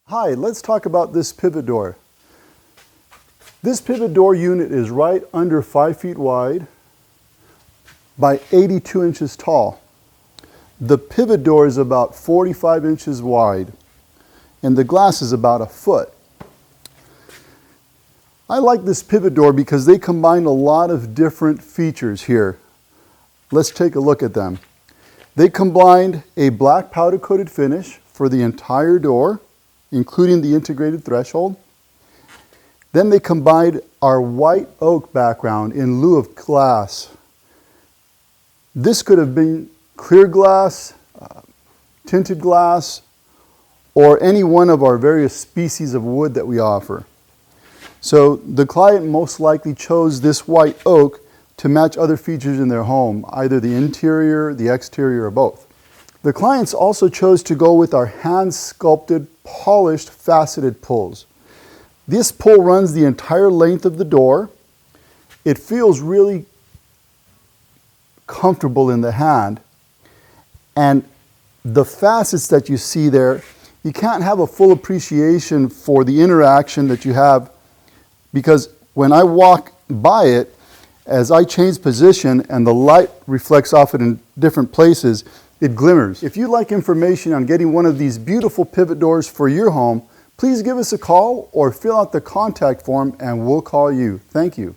Hi, let's talk about this pivot door. This pivot door unit is right under 5 feet wide by 82 inches tall. The pivot door is about 45 inches wide and the glass is about a foot. I like this pivot door because they combine a lot of different features here. Let's take a look at them. They combined a black powder coated finish for the entire door, including the integrated threshold. Then they combined our white oak background in lieu of glass. This could have been clear glass, tinted glass, or any one of our various species of wood that we offer. So the client most likely chose this white oak to match other features in their home, either the interior, the exterior, or both. The clients also chose to go with our hand-sculpted, polished, faceted pulls. This pull runs the entire length of the door. It feels really comfortable in the hand. And the facets that you see there, you can't have a full appreciation for the interaction that you have, because when I walk by it, as I change position and the light reflects off it in different places, it glimmers. If you'd like information on getting one of these beautiful pivot doors for your home, please give us a call or fill out the contact form and we'll call you. Thank you.